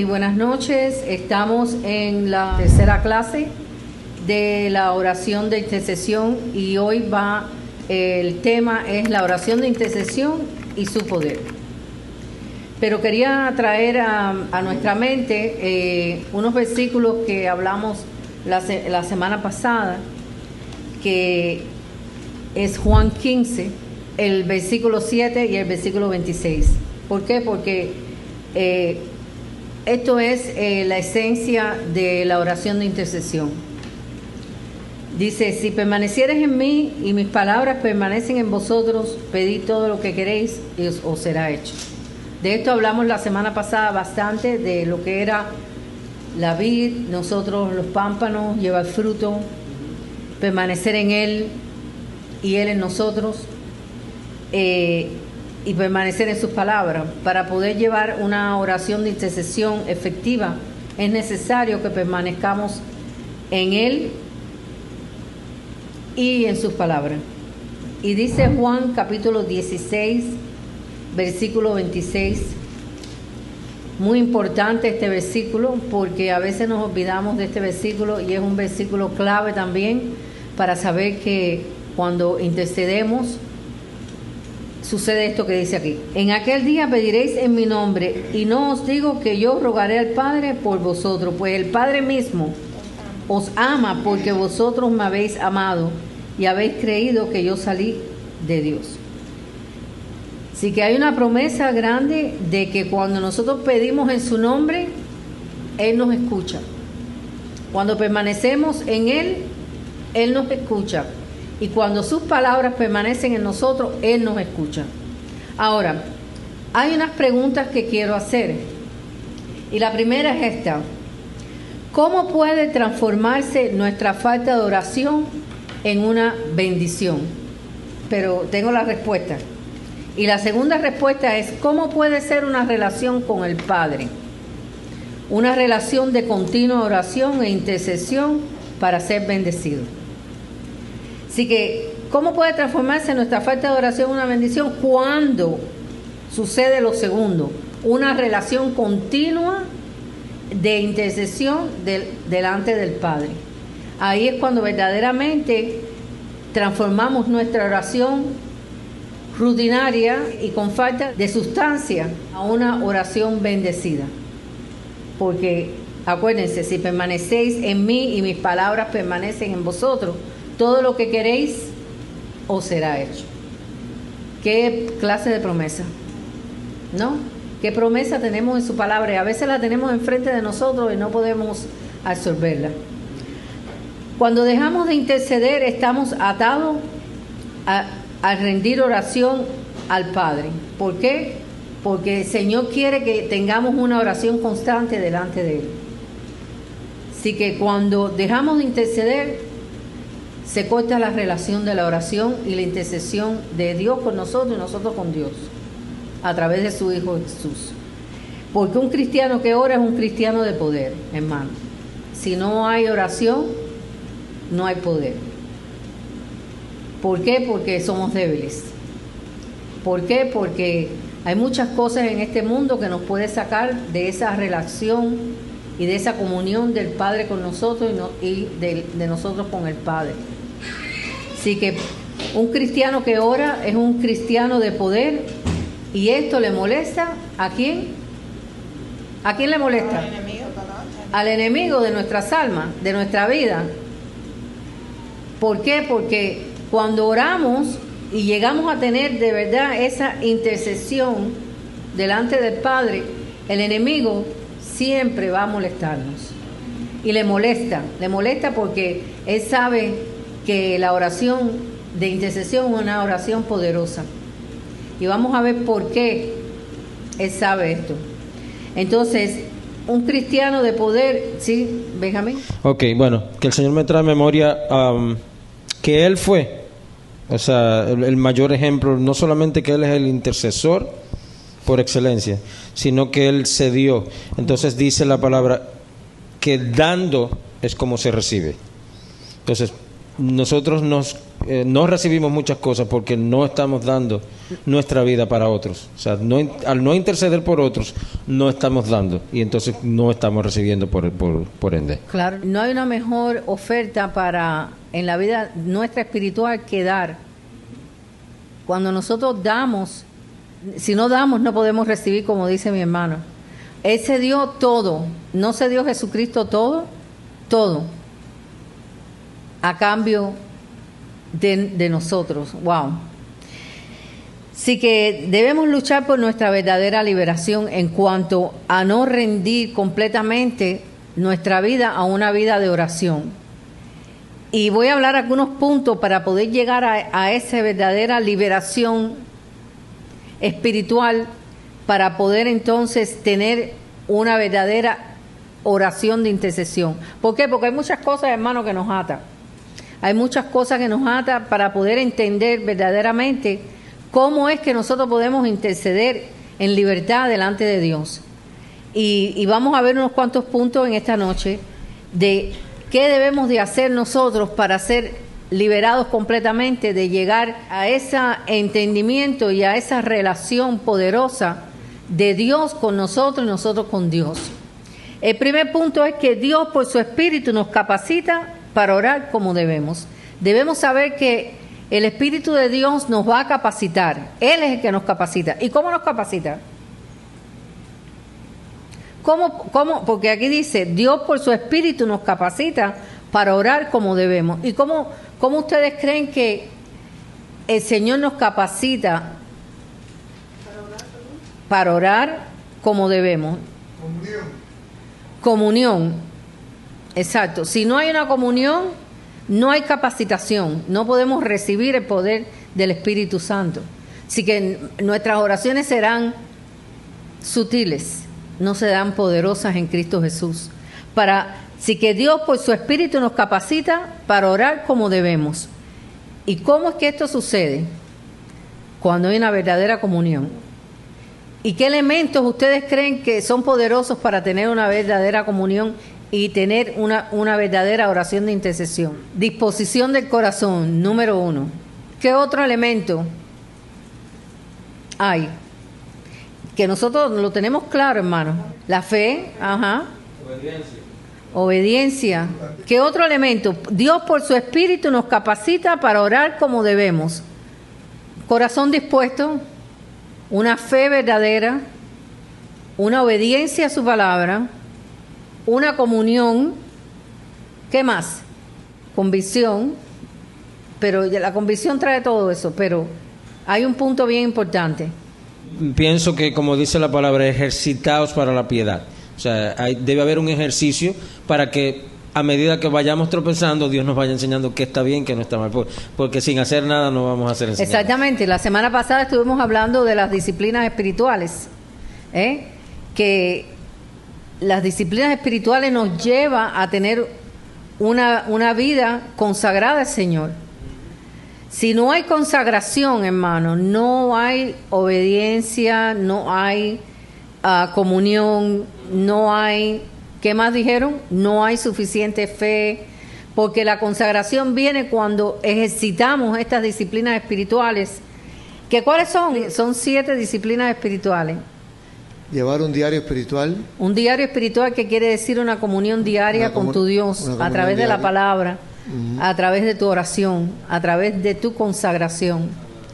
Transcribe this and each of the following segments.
Buenas noches. Estamos en la tercera clase de la oración de intercesión y hoy el tema es la oración de intercesión y su poder. Pero quería traer a nuestra mente unos versículos que hablamos la semana pasada, que es Juan 15, el versículo 7 y el versículo 26. ¿Por qué? Porque esto es la esencia de la oración de intercesión. Dice: si permanecieres en mí y mis palabras permanecen en vosotros, pedid todo lo que queréis y os será hecho. De esto hablamos la semana pasada bastante, de lo que era la vid, nosotros los pámpanos, llevar fruto, permanecer en Él y Él en nosotros, y permanecer en sus palabras. Para poder llevar una oración de intercesión efectiva, es necesario que permanezcamos en Él y en sus palabras. Y dice Juan capítulo 16, versículo 26, muy importante este versículo, porque a veces nos olvidamos de este versículo y es un versículo clave también para saber que cuando intercedemos sucede esto que dice aquí: en aquel día pediréis en mi nombre, y no os digo que yo rogaré al Padre por vosotros, pues el Padre mismo os ama porque vosotros me habéis amado y habéis creído que yo salí de Dios. Así que hay una promesa grande de que cuando nosotros pedimos en su nombre, Él nos escucha. Cuando permanecemos en Él, Él nos escucha. Y cuando sus palabras permanecen en nosotros, Él nos escucha. Ahora, hay unas preguntas que quiero hacer. Y la primera es esta: ¿cómo puede transformarse nuestra falta de oración en una bendición? Pero tengo la respuesta. Y la segunda respuesta es: ¿cómo puede ser una relación con el Padre? Una relación de continua oración e intercesión para ser bendecido. Así que, ¿cómo puede transformarse nuestra falta de oración en una bendición? Cuando sucede lo segundo: una relación continua de intercesión delante del Padre. Ahí es cuando verdaderamente transformamos nuestra oración rutinaria y con falta de sustancia a una oración bendecida. Porque acuérdense, si permanecéis en mí y mis palabras permanecen en vosotros, todo lo que queréis os será hecho. ¿Qué clase de promesa? ¿No? ¿Qué promesa tenemos en su palabra? Y a veces la tenemos enfrente de nosotros y no podemos absorberla. Cuando dejamos de interceder, estamos atados a rendir oración al Padre. ¿Por qué? Porque el Señor quiere que tengamos una oración constante delante de Él. Así que cuando dejamos de interceder, se corta la relación de la oración y la intercesión de Dios con nosotros y nosotros con Dios, a través de su Hijo Jesús. Porque un cristiano que ora es un cristiano de poder, hermano. Si no hay oración, no hay poder. ¿Por qué? Porque somos débiles. ¿Por qué? Porque hay muchas cosas en este mundo que nos puede sacar de esa relación y de esa comunión del Padre con nosotros y de nosotros con el Padre. Así que un cristiano que ora es un cristiano de poder, y esto le molesta ¿a quién? ¿A quién le molesta? Al enemigo de nuestras almas, de nuestra vida. ¿Por qué? Porque cuando oramos y llegamos a tener de verdad esa intercesión delante del Padre, el enemigo siempre va a molestarnos. Y le molesta porque él sabe que la oración de intercesión es una oración poderosa. Y vamos a ver por qué él sabe esto. Entonces, un cristiano de poder, ¿sí, Benjamín? Ok, bueno, que el Señor me trae a memoria que Él fue, o sea, el mayor ejemplo, no solamente que Él es el intercesor por excelencia, sino que Él se dio. Entonces dice la palabra que dando es como se recibe. Entonces, nosotros nos no recibimos muchas cosas porque no estamos dando nuestra vida para otros. O sea, al no interceder por otros, no estamos dando y entonces no estamos recibiendo por ende. Claro, no hay una mejor oferta en la vida nuestra espiritual que dar. Cuando nosotros damos, si no damos no podemos recibir, como dice mi hermano. Él se dio todo, ¿no se dio Jesucristo todo? Todo. A cambio de nosotros. Wow. Así que debemos luchar por nuestra verdadera liberación en cuanto a no rendir completamente nuestra vida a una vida de oración. Y voy a hablar algunos puntos para poder llegar a esa verdadera liberación espiritual, para poder entonces tener una verdadera oración de intercesión. ¿Por qué? Porque hay muchas cosas, hermano, que nos atan. Hay muchas cosas que nos atan para poder entender verdaderamente cómo es que nosotros podemos interceder en libertad delante de Dios. Y vamos a ver unos cuantos puntos en esta noche de qué debemos de hacer nosotros para ser liberados completamente, de llegar a ese entendimiento y a esa relación poderosa de Dios con nosotros y nosotros con Dios. El primer punto es que Dios por su Espíritu nos capacita para orar como debemos. Debemos saber que el Espíritu de Dios nos va a capacitar. Él es el que nos capacita. ¿Y cómo nos capacita? ¿Cómo? Porque aquí dice, Dios por su Espíritu nos capacita para orar como debemos. ¿Y cómo ustedes creen que el Señor nos capacita para orar como debemos? Comunión. Exacto. Si no hay una comunión, no hay capacitación. No podemos recibir el poder del Espíritu Santo. Así que nuestras oraciones serán sutiles, no serán poderosas en Cristo Jesús. Así que Dios por su Espíritu nos capacita para orar como debemos. ¿Y cómo es que esto sucede? Cuando hay una verdadera comunión. ¿Y qué elementos ustedes creen que son poderosos para tener una verdadera comunión y tener una verdadera oración de intercesión? Disposición del corazón, número 1. ¿Qué otro elemento hay? Que nosotros lo tenemos claro, hermano. La fe, Obediencia. ¿Qué otro elemento? Dios por su Espíritu nos capacita para orar como debemos. Corazón dispuesto, una fe verdadera, una obediencia a su palabra, una comunión. ¿Qué más? Convicción. Pero la convicción trae todo eso, pero hay un punto bien importante. Pienso que, como dice la palabra, ejercitaos para la piedad. O sea, debe haber un ejercicio para que a medida que vayamos tropezando, Dios nos vaya enseñando qué está bien, qué no está mal. Porque sin hacer nada no vamos a hacer enseñanza. Exactamente. La semana pasada estuvimos hablando de las disciplinas espirituales. Que las disciplinas espirituales nos llevan a tener una vida consagrada al Señor. Si no hay consagración, hermano, no hay obediencia, no hay comunión, no hay, ¿qué más dijeron? No hay suficiente fe, porque la consagración viene cuando ejercitamos estas disciplinas espirituales. ¿Que cuáles son? Son 7 disciplinas espirituales. Llevar un diario espiritual. Un diario espiritual, que quiere decir una comunión diaria con tu Dios, a través de la palabra, a través de tu oración, a través de tu consagración.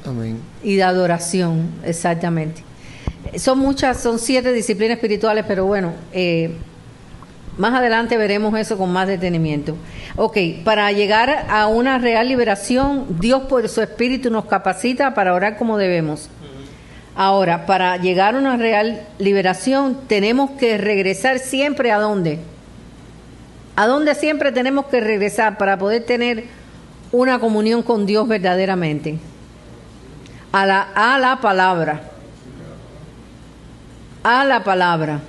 Amén. Y de adoración, exactamente. Son 7 disciplinas espirituales, pero bueno, más adelante veremos eso con más detenimiento. Ok, para llegar a una real liberación, Dios por su Espíritu nos capacita para orar como debemos. Ahora, para llegar a una real liberación, tenemos que regresar siempre ¿a dónde? ¿A dónde siempre tenemos que regresar para poder tener una comunión con Dios verdaderamente? A la palabra. A la palabra.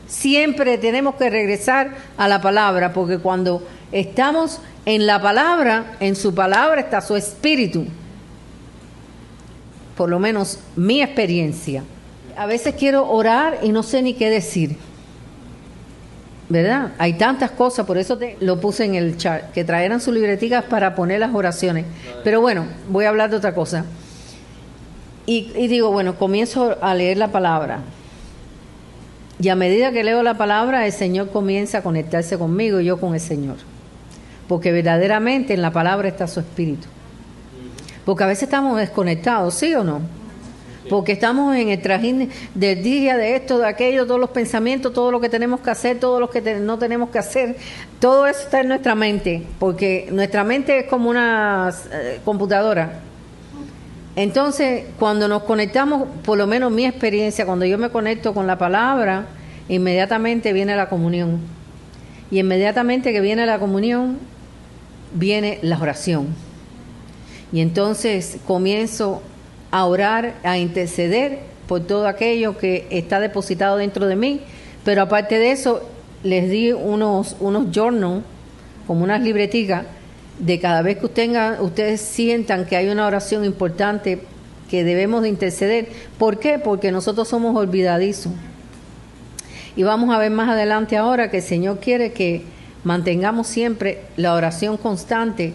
Siempre tenemos que regresar a la palabra, porque cuando estamos en la palabra, en su palabra está su espíritu. Por lo menos mi experiencia. A veces quiero orar y no sé ni qué decir. ¿verdad? Hay tantas cosas, por eso lo puse en el chat, que trajeran sus libreticas para poner las oraciones. Pero bueno, voy a hablar de otra cosa. Y digo, bueno, comienzo a leer la palabra. Y a medida que leo la palabra, el Señor comienza a conectarse conmigo y yo con el Señor. Porque verdaderamente en la palabra está su espíritu. Porque a veces estamos desconectados, ¿sí o no? Porque estamos en el trajín del día, de esto, de aquello, todos los pensamientos, todo lo que tenemos que hacer, todo lo que no tenemos que hacer. Todo eso está en nuestra mente, porque nuestra mente es como una computadora. Entonces, cuando nos conectamos, por lo menos mi experiencia, cuando yo me conecto con la palabra, inmediatamente viene la comunión. Y inmediatamente que viene la comunión, viene la oración. Y entonces comienzo a orar, a interceder por todo aquello que está depositado dentro de mí. Pero aparte de eso, les di unos journals, como unas libreticas, de cada vez que ustedes sientan que hay una oración importante que debemos de interceder. ¿Por qué? Porque nosotros somos olvidadizos. Y vamos a ver más adelante ahora que el Señor quiere que mantengamos siempre la oración constante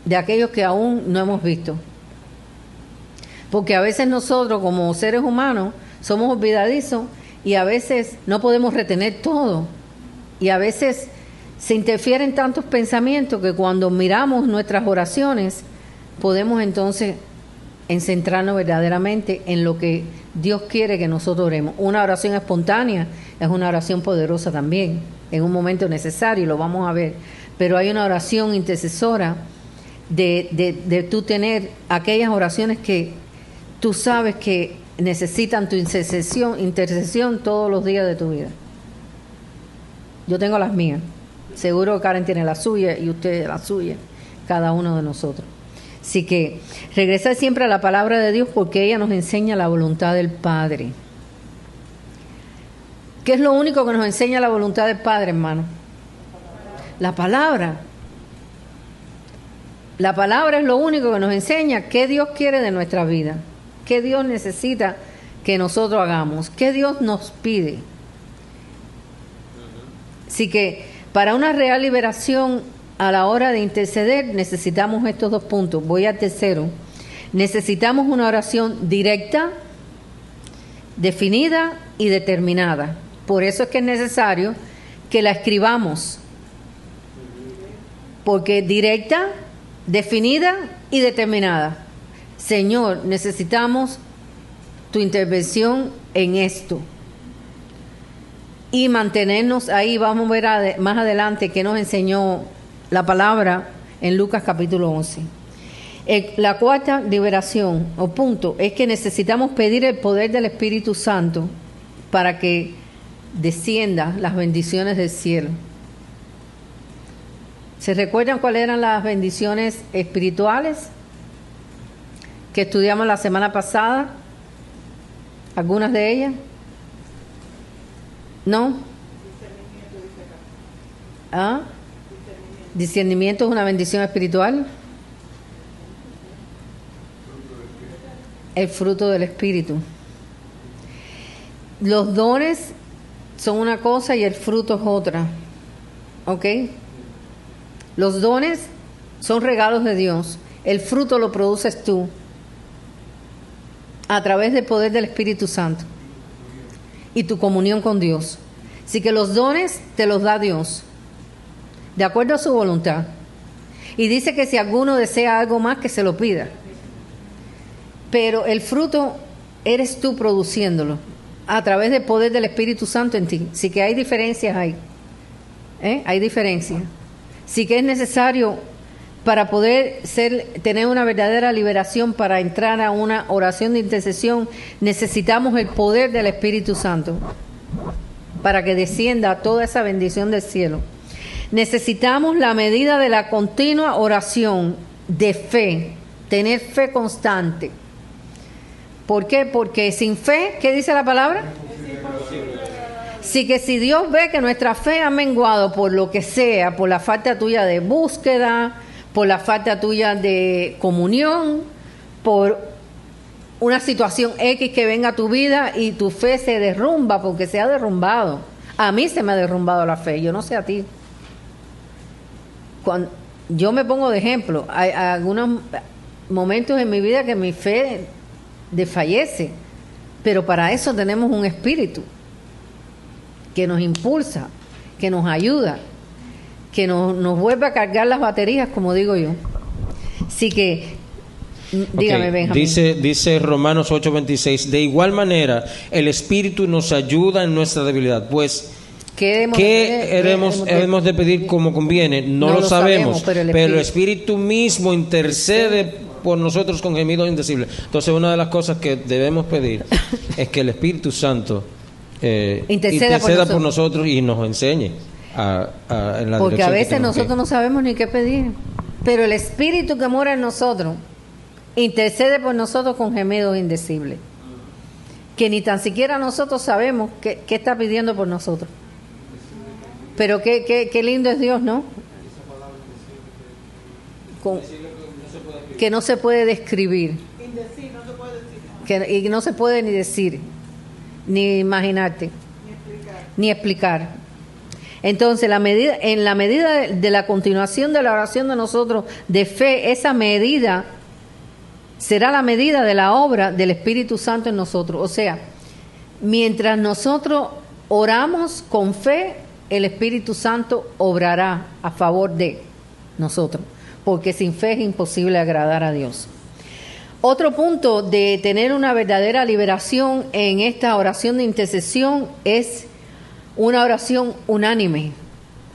de aquellos que aún no hemos visto. Porque a veces nosotros como seres humanos somos olvidadizos y a veces no podemos retener todo. Y a veces se interfieren tantos pensamientos que cuando miramos nuestras oraciones podemos entonces centrarnos verdaderamente en lo que Dios quiere que nosotros oremos. Una oración espontánea es una oración poderosa también, en un momento necesario, lo vamos a ver. Pero hay una oración intercesora de tú tener aquellas oraciones que tú sabes que necesitan tu intercesión todos los días de tu vida. Yo tengo las mías. Seguro que Karen tiene la suya y usted la suya, cada uno de nosotros. Así que regresar siempre a la palabra de Dios porque ella nos enseña la voluntad del Padre. ¿Qué es lo único que nos enseña la voluntad del Padre, hermano? La palabra. La palabra es lo único que nos enseña qué Dios quiere de nuestra vida, qué Dios necesita que nosotros hagamos, qué Dios nos pide. Así que para una real liberación a la hora de interceder necesitamos estos dos puntos. Voy al tercero. Necesitamos una oración directa, definida y determinada. Por eso es que es necesario que la escribamos. Porque directa, definida y determinada. Señor, necesitamos tu intervención en esto. Y mantenernos ahí. Vamos a ver más adelante qué nos enseñó la palabra en Lucas capítulo 11. La cuarta liberación o punto es que necesitamos pedir el poder del Espíritu Santo para que descienda las bendiciones del cielo. ¿Se recuerdan cuáles eran las bendiciones espirituales que estudiamos la semana pasada? ¿Algunas de ellas? ¿No? ¿Ah? Discernimiento es una bendición espiritual. El fruto del Espíritu. Los dones son una cosa y el fruto es otra. ¿Ok? Los dones son regalos de Dios. El fruto lo produces tú a través del poder del Espíritu Santo y tu comunión con Dios. Así que los dones te los da Dios, de acuerdo a su voluntad. Y dice que si alguno desea algo más, que se lo pida. Pero el fruto eres tú produciéndolo a través del poder del Espíritu Santo en ti. Así que hay diferencias ahí. Hay diferencias. Así que es necesario para poder tener una verdadera liberación, para entrar a una oración de intercesión, necesitamos el poder del Espíritu Santo para que descienda toda esa bendición del cielo. Necesitamos la medida de la continua oración de fe, tener fe constante. ¿Por qué? Porque sin fe, ¿qué dice la palabra? Sí, que si Dios ve que nuestra fe ha menguado por lo que sea, por la falta tuya de búsqueda, por la falta tuya de comunión, por una situación X que venga a tu vida y tu fe se derrumba porque se ha derrumbado. A mí se me ha derrumbado la fe, yo no sé a ti. Cuando yo me pongo de ejemplo, hay algunos momentos en mi vida que mi fe desfallece, pero para eso tenemos un espíritu que nos impulsa, que nos ayuda, que nos vuelve a cargar las baterías, como digo yo. Así que, dígame, Benjamín. Dice Romanos 8:26, de igual manera, el Espíritu nos ayuda en nuestra debilidad, pues, ¿qué hemos de pedir como conviene? No lo sabemos, pero el Espíritu mismo intercede por nosotros con gemidos indecibles. Entonces, una de las cosas que debemos pedir es que el Espíritu Santo interceda por nosotros y nos enseñe en la porque a veces nosotros no no sabemos ni qué pedir, pero el Espíritu que mora en nosotros intercede por nosotros con gemidos indecibles, que ni tan siquiera nosotros sabemos qué está pidiendo por nosotros. Pero qué lindo es Dios, ¿no? Que no se puede describir, y no se puede ni decir, ni imaginarte, ni explicar. Entonces, en la medida de la continuación de la oración de nosotros de fe, esa medida será la medida de la obra del Espíritu Santo en nosotros. O sea, mientras nosotros oramos con fe, el Espíritu Santo obrará a favor de nosotros, porque sin fe es imposible agradar a Dios. Otro punto de tener una verdadera liberación en esta oración de intercesión es una oración unánime.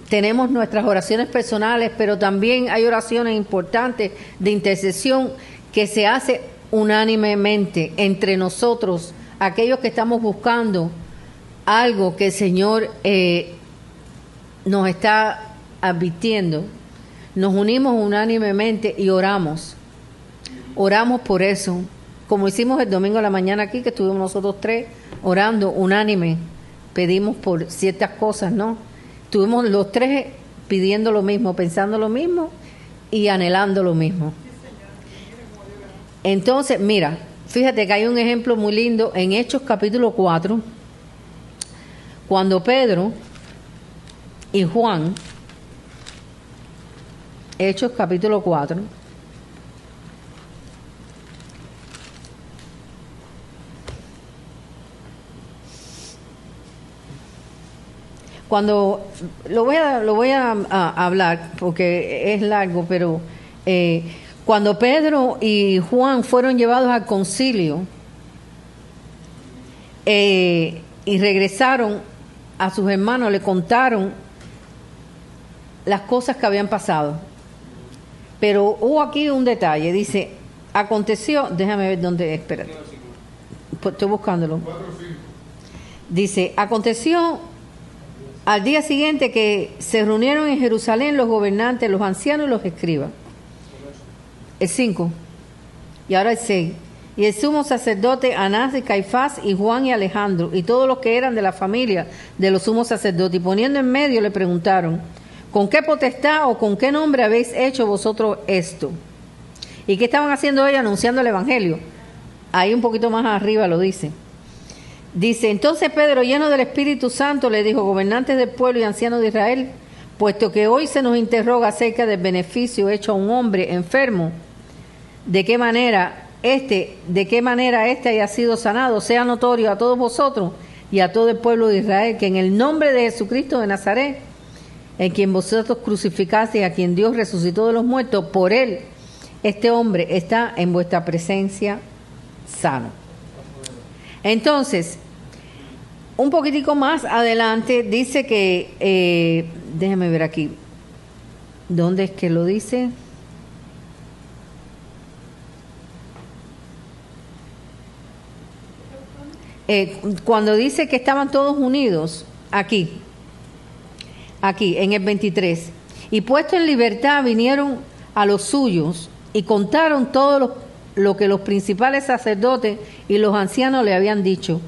Tenemos nuestras oraciones personales, pero también hay oraciones importantes de intercesión que se hace unánimemente entre nosotros, aquellos que estamos buscando algo que el Señor nos está advirtiendo. Nos unimos unánimemente y oramos por eso, como hicimos el domingo a la mañana aquí, que estuvimos nosotros tres orando unánime, pedimos por ciertas cosas, ¿no? Estuvimos los tres pidiendo lo mismo, pensando lo mismo y anhelando lo mismo. Entonces, mira, fíjate que hay un ejemplo muy lindo en Hechos capítulo 4, cuando Pedro y Juan, Hechos capítulo 4, cuando lo voy a hablar porque es largo, pero cuando Pedro y Juan fueron llevados al concilio y regresaron a sus hermanos, le contaron las cosas que habían pasado. Pero hubo aquí un detalle, dice, aconteció, déjame ver dónde, espérate, estoy buscándolo. Dice, aconteció al día siguiente que se reunieron en Jerusalén los gobernantes, los ancianos y los escribas. El 5, y ahora el 6. Y el sumo sacerdote Anás y Caifás y Juan y Alejandro y todos los que eran de la familia de los sumos sacerdotes, y poniendo en medio le preguntaron, ¿con qué potestad o con qué nombre habéis hecho vosotros esto? ¿Y qué estaban haciendo ellos? Anunciando el evangelio. Ahí un poquito más arriba lo dice. Dice, entonces Pedro, lleno del Espíritu Santo, le dijo, gobernantes del pueblo y ancianos de Israel, puesto que hoy se nos interroga acerca del beneficio hecho a un hombre enfermo, de qué manera este haya sido sanado, sea notorio a todos vosotros y a todo el pueblo de Israel, que en el nombre de Jesucristo de Nazaret, en quien vosotros crucificaste y a quien Dios resucitó de los muertos, por él, este hombre está en vuestra presencia sano. Entonces, un poquitico más adelante dice que, déjame ver aquí, ¿dónde es que lo dice? Cuando dice que estaban todos unidos, aquí, en el 23, y puesto en libertad vinieron a los suyos y contaron todo lo que los principales sacerdotes y los ancianos le habían dicho.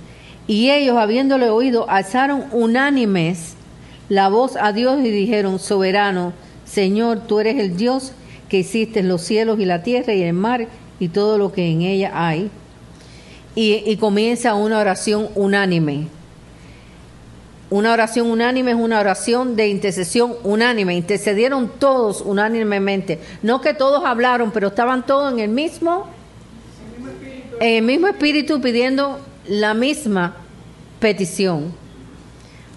Y ellos, habiéndole oído, alzaron unánimes la voz a Dios y dijeron, soberano, Señor, tú eres el Dios que hiciste los cielos y la tierra y el mar y todo lo que en ella hay. Y comienza una oración unánime. Una oración unánime es una oración de intercesión unánime. Intercedieron todos unánimemente. No que todos hablaron, pero estaban todos en el mismo espíritu pidiendo la misma petición.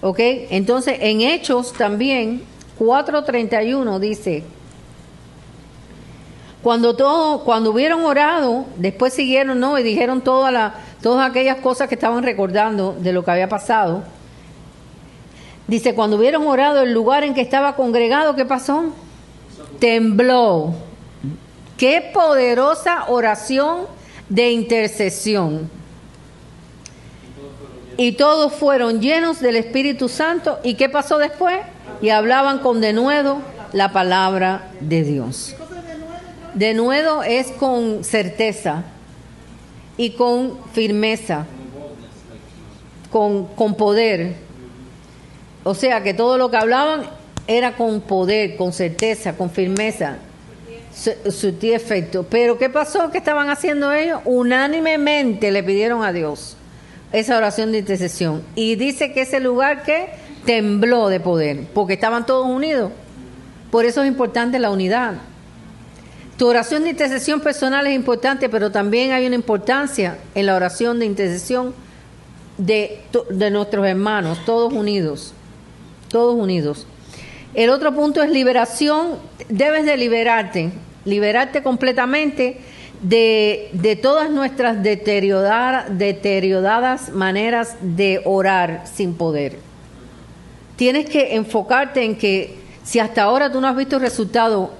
¿Ok? Entonces, en Hechos también, 4:31 dice, cuando hubieron orado, después siguieron, ¿no? Y dijeron todas aquellas cosas que estaban recordando de lo que había pasado. Dice, cuando hubieron orado, el lugar en que estaba congregado, ¿qué pasó? Tembló. Qué poderosa oración de intercesión. Y todos fueron llenos del Espíritu Santo. ¿Y qué pasó después? Y hablaban con denuedo la palabra de Dios. Denuedo es con certeza y con firmeza, con poder. O sea que todo lo que hablaban era con poder, con certeza, con firmeza, sutil efecto. Pero ¿qué pasó? ¿Qué estaban haciendo ellos? Unánimemente le pidieron a Dios esa oración de intercesión. Y dice que ese lugar que tembló de poder, porque estaban todos unidos. Por eso es importante la unidad. Tu oración de intercesión personal es importante, pero también hay una importancia en la oración de intercesión de nuestros hermanos, todos unidos. Todos unidos. El otro punto es liberación. Debes de liberarte completamente de todas nuestras deterioradas maneras de orar sin poder. Tienes que enfocarte en que si hasta ahora tú no has visto resultado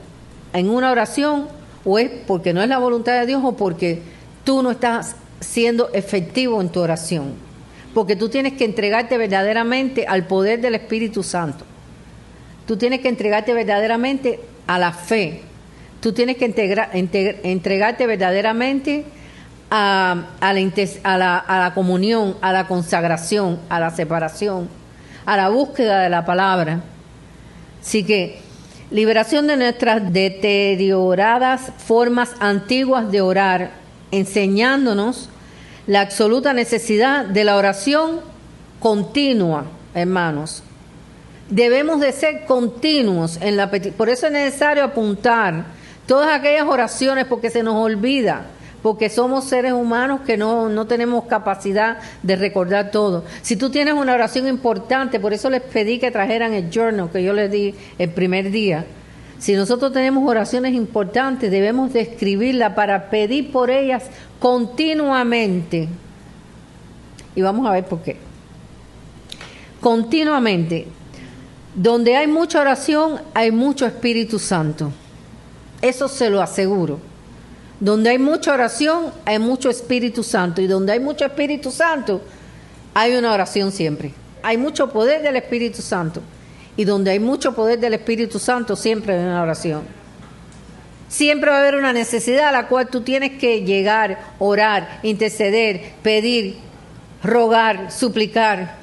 en una oración, o es porque no es la voluntad de Dios o porque tú no estás siendo efectivo en tu oración. Porque tú tienes que entregarte verdaderamente al poder del Espíritu Santo. Tú tienes que entregarte verdaderamente a la fe. Tú tienes que entregarte verdaderamente a la comunión, a la consagración, a la separación, a la búsqueda de la palabra. Así que liberación de nuestras deterioradas formas antiguas de orar, enseñándonos la absoluta necesidad de la oración continua, hermanos. Debemos de ser continuos en la petición. Por eso es necesario apuntar todas aquellas oraciones, porque se nos olvida, porque somos seres humanos que no tenemos capacidad de recordar todo. Si tú tienes una oración importante, por eso les pedí que trajeran el journal que yo les di el primer día. Si nosotros tenemos oraciones importantes, debemos de escribirlas para pedir por ellas continuamente. Y vamos a ver por qué. Continuamente. Donde hay mucha oración, hay mucho Espíritu Santo. Eso se lo aseguro. Donde hay mucha oración, hay mucho Espíritu Santo. Y donde hay mucho Espíritu Santo, hay una oración siempre. Hay mucho poder del Espíritu Santo. Y donde hay mucho poder del Espíritu Santo, siempre hay una oración. Siempre va a haber una necesidad a la cual tú tienes que llegar, orar, interceder, pedir, rogar, suplicar.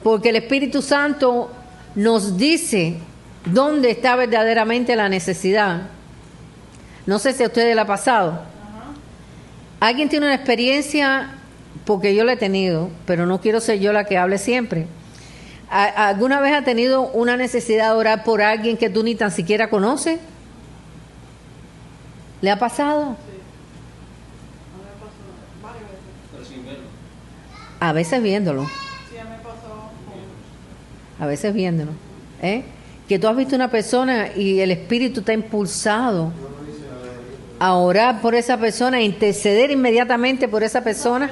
Porque el Espíritu Santo nos dice dónde está verdaderamente la necesidad. No sé si a ustedes le ha pasado. ¿Alguien tiene una experiencia? Porque yo la he tenido, pero no quiero ser yo la que hable siempre. ¿Alguna vez ha tenido una necesidad de orar por alguien que tú ni tan siquiera conoces? ¿Le ha pasado? Sí. Me ha pasado varias veces. Pero sin verlo. A veces viéndolo. Sí, me pasó. A veces viéndolo. Que tú has visto una persona y el Espíritu te ha impulsado a orar por esa persona, a interceder inmediatamente por esa persona.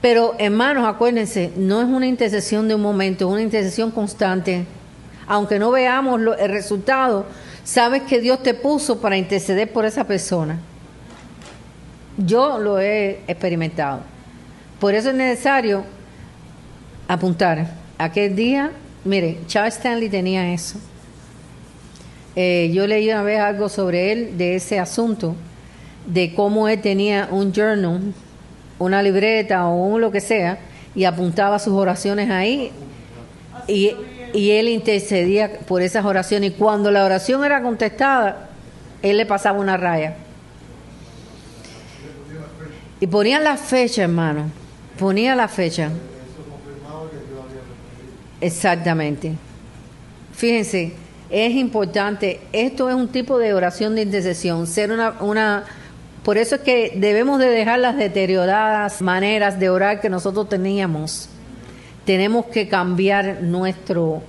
Pero, hermanos, acuérdense, no es una intercesión de un momento, es una intercesión constante. Aunque no veamos el resultado, sabes que Dios te puso para interceder por esa persona. Yo lo he experimentado. Por eso es necesario apuntar. Aquel día, mire, Charles Stanley tenía eso. Yo leí una vez algo sobre él, de ese asunto, de cómo él tenía un journal, una libreta o lo que sea, y apuntaba sus oraciones ahí, y él intercedía por esas oraciones, y cuando la oración era contestada, él le pasaba una raya. Y ponían la fecha, hermano, ponía la fecha. Exactamente. Fíjense, es importante, esto es un tipo de oración de intercesión, ser por eso es que debemos de dejar las deterioradas maneras de orar que nosotros teníamos. Tenemos que cambiar nuestro,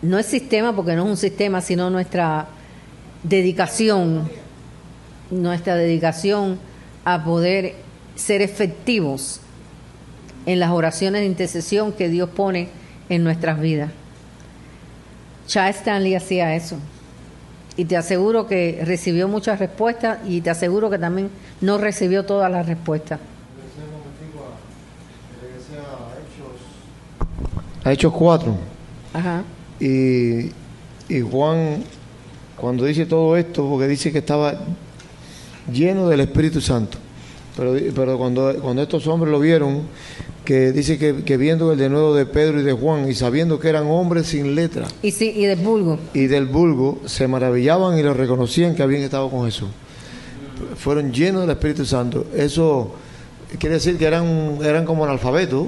no es sistema, porque no es un sistema, sino nuestra dedicación a poder ser efectivos en las oraciones de intercesión que Dios pone en nuestras vidas. Charles Stanley hacía eso. Y te aseguro que recibió muchas respuestas y te aseguro que también no recibió todas las respuestas. A Hechos 4. Ajá. Y Juan, cuando dice todo esto, porque dice que estaba lleno del Espíritu Santo. Pero cuando estos hombres lo vieron, que dice que viendo el denuedo de Pedro y de Juan y sabiendo que eran hombres sin letra y del vulgo se maravillaban y lo reconocían que habían estado con Jesús. Fueron llenos del Espíritu Santo. Eso quiere decir que eran como analfabetos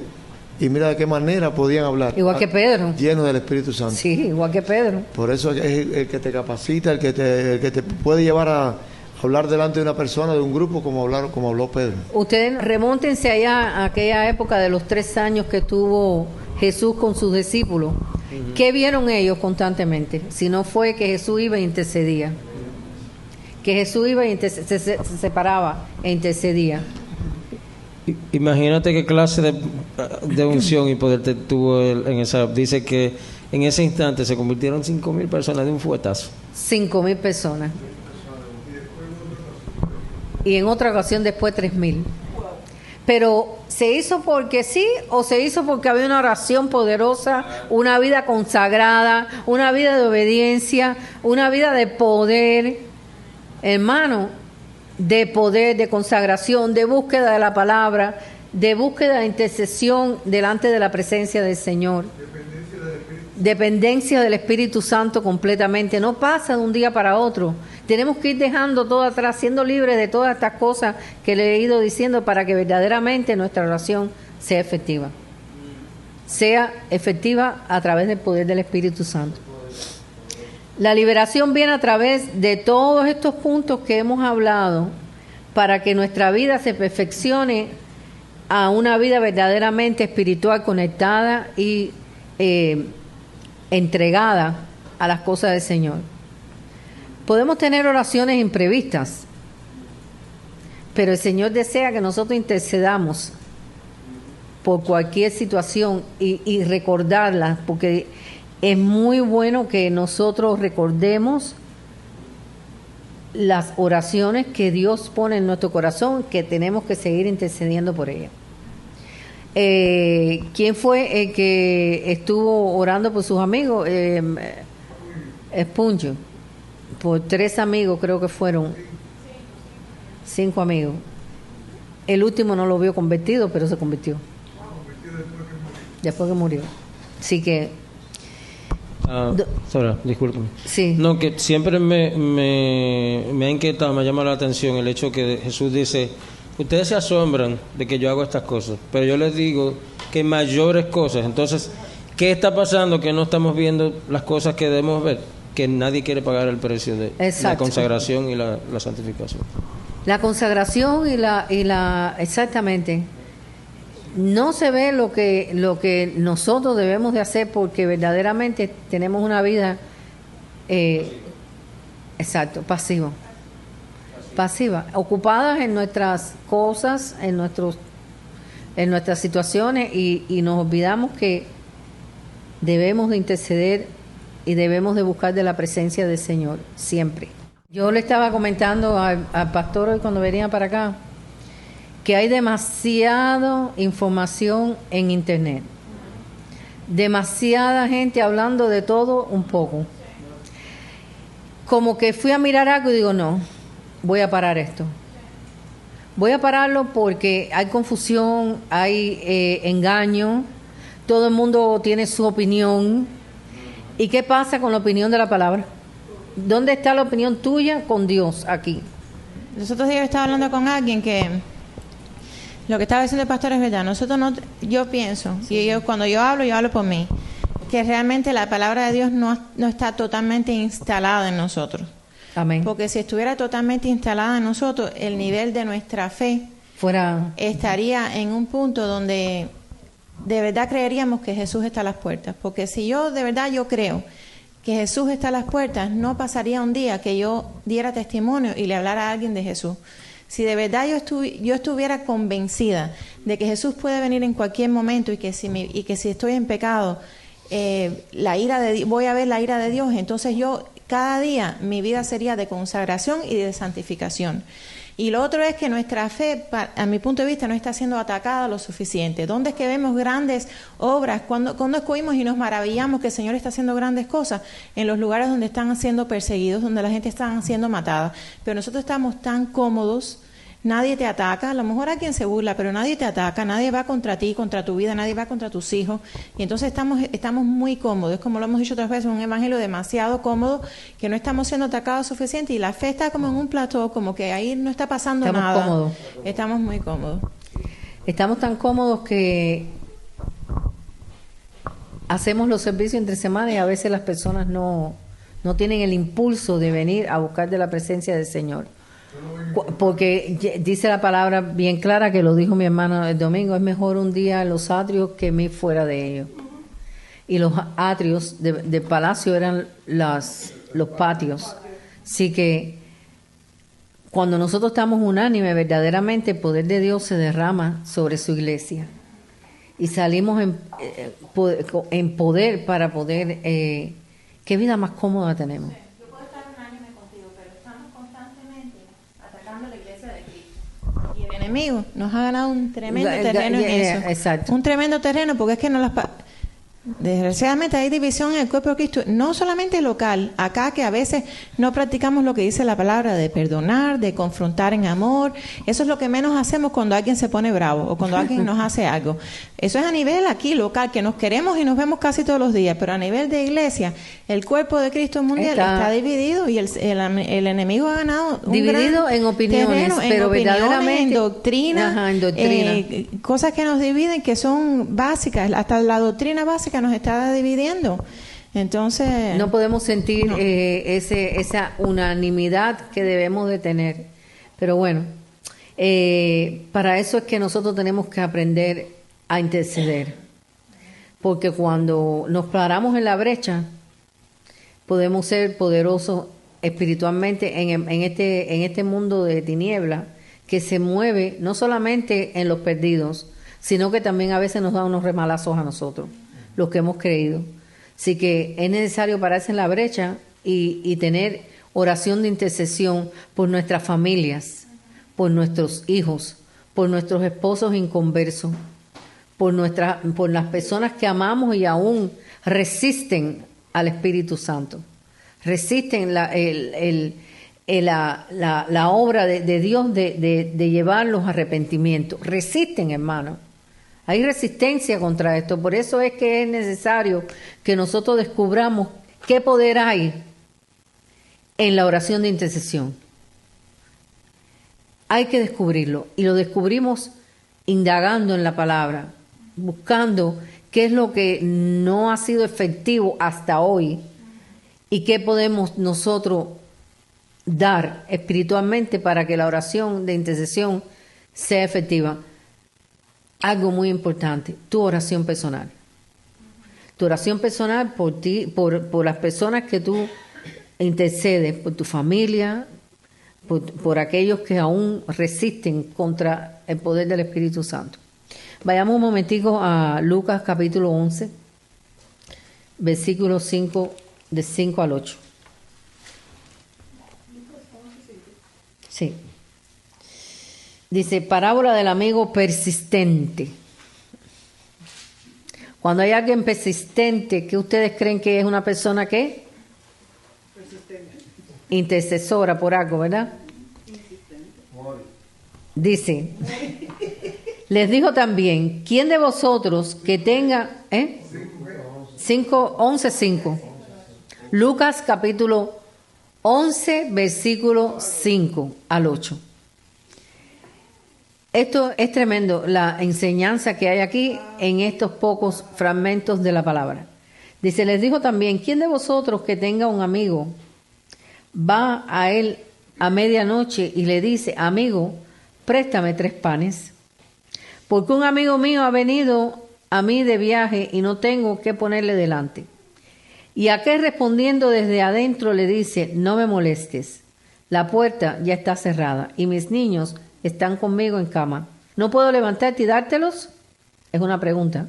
y mira de qué manera podían hablar, igual que Pedro, llenos del Espíritu Santo. Sí, igual que Pedro. Por eso es el que te capacita, el que te puede llevar a hablar delante de una persona, de un grupo, como habló Pedro. Ustedes remóntense allá a aquella época de los 3 años que tuvo Jesús con sus discípulos. ¿Qué vieron ellos constantemente? Si no fue que Jesús iba e intercedía. Que Jesús iba y se separaba e intercedía. Imagínate qué clase de unción y poder tuvo en esa. Dice que en ese instante se convirtieron 5,000 personas de un fuetazo. 5,000 personas. Y en otra ocasión después 3,000. Pero ¿se hizo porque sí o se hizo porque había una oración poderosa, una vida consagrada, una vida de obediencia, una vida de poder, hermano, de poder, de consagración, de búsqueda de la palabra, de búsqueda de intercesión delante de la presencia del Señor? Dependencia del Espíritu Santo completamente. No pasa de un día para otro. Tenemos que ir dejando todo atrás, siendo libres de todas estas cosas que le he ido diciendo para que verdaderamente nuestra oración sea efectiva. Sea efectiva a través del poder del Espíritu Santo. La liberación viene a través de todos estos puntos que hemos hablado para que nuestra vida se perfeccione a una vida verdaderamente espiritual, conectada y entregada a las cosas del Señor. Podemos tener oraciones imprevistas, pero el Señor desea que nosotros intercedamos por cualquier situación y recordarlas, porque es muy bueno que nosotros recordemos las oraciones que Dios pone en nuestro corazón, que tenemos que seguir intercediendo por ellas. ¿Quién fue el que estuvo orando por sus amigos? Esponjo. Por 3 amigos creo que fueron. 5 amigos. El último no lo vio convertido, pero se convirtió. Después que murió. Así que... discúlpame. Sí. No, que siempre me ha inquietado, me ha llamado la atención el hecho que Jesús dice: ustedes se asombran de que yo hago estas cosas, pero yo les digo que mayores cosas. Entonces, ¿qué está pasando que no estamos viendo las cosas que debemos ver? Que nadie quiere pagar el precio de la consagración y la santificación. La consagración exactamente. No se ve lo que nosotros debemos de hacer, porque verdaderamente tenemos una vida pasiva, ocupadas en nuestras cosas, en nuestras situaciones, y nos olvidamos que debemos de interceder y debemos de buscar de la presencia del Señor siempre. Yo le estaba comentando al pastor hoy cuando venía para acá que hay demasiada información en internet, demasiada gente hablando de todo un poco. Como que fui a mirar algo y digo, no, voy a parar esto. Voy a pararlo porque hay confusión, hay engaño, todo el mundo tiene su opinión. ¿Y qué pasa con la opinión de la palabra? ¿Dónde está la opinión tuya con Dios aquí? Los otros días estaba hablando con alguien que Lo que estaba diciendo el pastor es verdad. Nosotros no, yo pienso, cuando yo hablo por mí, que realmente la palabra de Dios no está totalmente instalada en nosotros. Amén. Porque si estuviera totalmente instalada en nosotros, el nivel de nuestra fe estaría en un punto donde de verdad creeríamos que Jesús está a las puertas. Porque si yo de verdad yo creo que Jesús está a las puertas, no pasaría un día que yo diera testimonio y le hablara a alguien de Jesús. Si de verdad yo estuviera convencida de que Jesús puede venir en cualquier momento y que si estoy en pecado, voy a ver la ira de Dios, entonces yo cada día mi vida sería de consagración y de santificación. Y lo otro es que nuestra fe, a mi punto de vista, no está siendo atacada lo suficiente. ¿Dónde es que vemos grandes obras? Cuando escogimos y nos maravillamos que el Señor está haciendo grandes cosas en los lugares donde están siendo perseguidos, donde la gente está siendo matada. Pero nosotros estamos tan cómodos. Nadie te ataca, a lo mejor alguien se burla, pero nadie te ataca, nadie va contra ti, contra tu vida, nadie va contra tus hijos. Y entonces estamos muy cómodos, como lo hemos dicho otras veces, un evangelio demasiado cómodo, que no estamos siendo atacados suficiente y la fe está como en un plató, como que ahí no está pasando nada. Estamos cómodos. Estamos muy cómodos. Estamos tan cómodos que hacemos los servicios entre semana y a veces las personas no tienen el impulso de venir a buscar de la presencia del Señor. Porque dice la palabra bien clara, que lo dijo mi hermano el domingo: es mejor un día en los atrios que 1000 fuera de ellos. Y los atrios del palacio eran los patios. Así que cuando nosotros estamos unánimes, verdaderamente el poder de Dios se derrama sobre su iglesia. Y salimos en poder para poder... ¿qué vida más cómoda tenemos? El enemigo nos ha ganado un tremendo terreno en eso. Exacto. Un tremendo terreno, porque es que desgraciadamente hay división en el cuerpo de Cristo, no solamente local, acá que a veces no practicamos lo que dice la palabra de perdonar, de confrontar en amor. Eso es lo que menos hacemos cuando alguien se pone bravo o cuando alguien nos hace algo. Eso es a nivel aquí local, que nos queremos y nos vemos casi todos los días, pero a nivel de iglesia, el cuerpo de Cristo mundial está dividido y el enemigo ha ganado un dividido gran en opiniones, pero verdaderamente en doctrina, cosas que nos dividen, que son básicas, hasta la doctrina básica nos está dividiendo. Entonces no podemos sentir esa unanimidad que debemos de tener. Pero bueno, para eso es que nosotros tenemos que aprender a interceder, porque cuando nos paramos en la brecha podemos ser poderosos espiritualmente en este mundo de tiniebla que se mueve no solamente en los perdidos, sino que también a veces nos da unos remalazos a nosotros, los que hemos creído. Así que es necesario pararse en la brecha y tener oración de intercesión por nuestras familias, por nuestros hijos, por nuestros esposos inconversos, por las personas que amamos y aún resisten al Espíritu Santo, resisten la obra de Dios de llevarlos a arrepentimiento. Resisten, hermano. Hay resistencia contra esto. Por eso es que es necesario que nosotros descubramos qué poder hay en la oración de intercesión. Hay que descubrirlo. Y lo descubrimos indagando en la palabra, buscando qué es lo que no ha sido efectivo hasta hoy y qué podemos nosotros dar espiritualmente para que la oración de intercesión sea efectiva. Algo muy importante, tu oración personal. Tu oración personal por ti, por las personas que tú intercedes, por tu familia, por aquellos que aún resisten contra el poder del Espíritu Santo. Vayamos un momentico a Lucas capítulo 11, versículos 5, de 5 al 8. Sí. Dice, parábola del amigo persistente. Cuando hay alguien persistente, ¿qué ustedes creen que es una persona qué? Persistente. Intercesora por algo, ¿verdad? Dice, les dijo también, ¿quién de vosotros que tenga 11:5? Lucas capítulo 11, versículo 5 al 8. Esto es tremendo, la enseñanza que hay aquí en estos pocos fragmentos de la palabra. Dice, les dijo también, ¿quién de vosotros que tenga un amigo va a él a medianoche y le dice, amigo, préstame 3 panes? Porque un amigo mío ha venido a mí de viaje y no tengo qué ponerle delante. Y aquel respondiendo desde adentro le dice, no me molestes, la puerta ya está cerrada y mis niños están conmigo en cama. ¿No puedo levantarte y dártelos? Es una pregunta.